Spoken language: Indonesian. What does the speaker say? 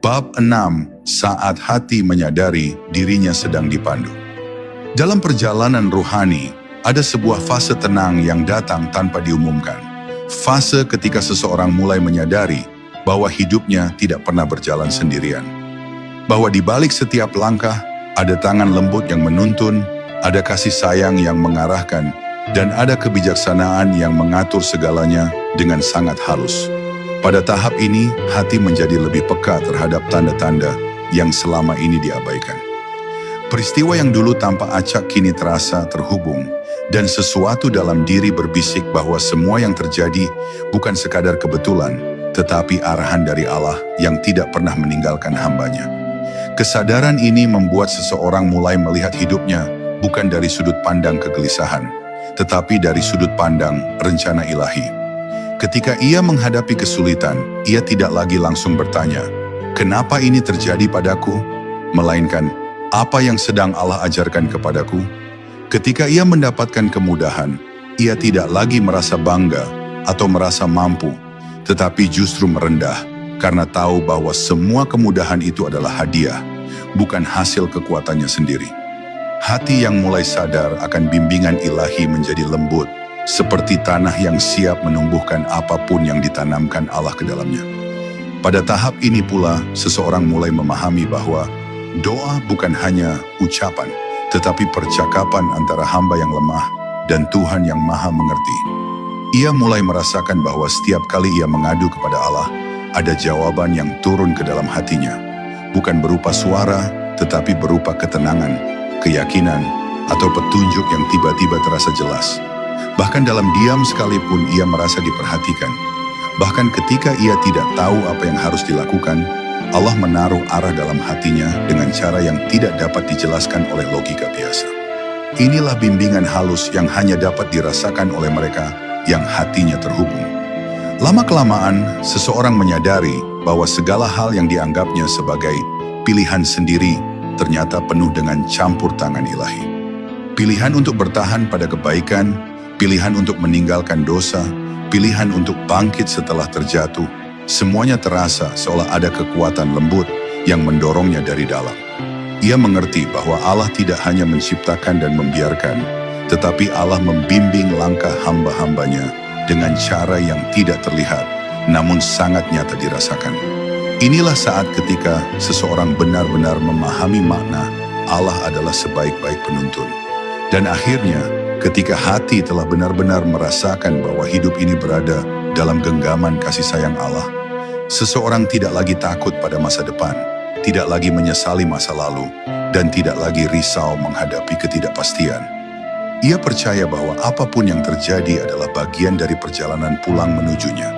Bab 6, saat hati menyadari dirinya sedang dipandu. Dalam perjalanan ruhani, ada sebuah fase tenang yang datang tanpa diumumkan. Fase ketika seseorang mulai menyadari bahwa hidupnya tidak pernah berjalan sendirian. Bahwa di balik setiap langkah, ada tangan lembut yang menuntun, ada kasih sayang yang mengarahkan, dan ada kebijaksanaan yang mengatur segalanya dengan sangat halus. Pada tahap ini, hati menjadi lebih peka terhadap tanda-tanda yang selama ini diabaikan. Peristiwa yang dulu tanpa acak kini terasa terhubung, dan sesuatu dalam diri berbisik bahwa semua yang terjadi bukan sekadar kebetulan, tetapi arahan dari Allah yang tidak pernah meninggalkan hambanya. Kesadaran ini membuat seseorang mulai melihat hidupnya bukan dari sudut pandang kegelisahan, tetapi dari sudut pandang rencana ilahi. Ketika ia menghadapi kesulitan, ia tidak lagi langsung bertanya, "Kenapa ini terjadi padaku?" Melainkan, "Apa yang sedang Allah ajarkan kepadaku?" Ketika ia mendapatkan kemudahan, ia tidak lagi merasa bangga atau merasa mampu, tetapi justru merendah karena tahu bahwa semua kemudahan itu adalah hadiah, bukan hasil kekuatannya sendiri. Hati yang mulai sadar akan bimbingan ilahi menjadi lembut, seperti tanah yang siap menumbuhkan apapun yang ditanamkan Allah ke dalamnya. Pada tahap ini pula, seseorang mulai memahami bahwa doa bukan hanya ucapan, tetapi percakapan antara hamba yang lemah dan Tuhan yang Maha Mengerti. Ia mulai merasakan bahwa setiap kali ia mengadu kepada Allah, ada jawaban yang turun ke dalam hatinya, bukan berupa suara, tetapi berupa ketenangan, keyakinan, atau petunjuk yang tiba-tiba terasa jelas. Bahkan dalam diam sekalipun ia merasa diperhatikan. Bahkan ketika ia tidak tahu apa yang harus dilakukan, Allah menaruh arah dalam hatinya dengan cara yang tidak dapat dijelaskan oleh logika biasa. Inilah bimbingan halus yang hanya dapat dirasakan oleh mereka yang hatinya terhubung. Lama-kelamaan, seseorang menyadari bahwa segala hal yang dianggapnya sebagai pilihan sendiri ternyata penuh dengan campur tangan ilahi. Pilihan untuk bertahan pada kebaikan, pilihan untuk meninggalkan dosa, pilihan untuk bangkit setelah terjatuh, semuanya terasa seolah ada kekuatan lembut yang mendorongnya dari dalam. Ia mengerti bahwa Allah tidak hanya menciptakan dan membiarkan, tetapi Allah membimbing langkah hamba-hambanya dengan cara yang tidak terlihat, namun sangat nyata dirasakan. Inilah saat ketika seseorang benar-benar memahami makna Allah adalah sebaik-baik penuntun. Dan akhirnya, ketika hati telah benar-benar merasakan bahwa hidup ini berada dalam genggaman kasih sayang Allah, seseorang tidak lagi takut pada masa depan, tidak lagi menyesali masa lalu, dan tidak lagi risau menghadapi ketidakpastian. Ia percaya bahwa apapun yang terjadi adalah bagian dari perjalanan pulang menujunya.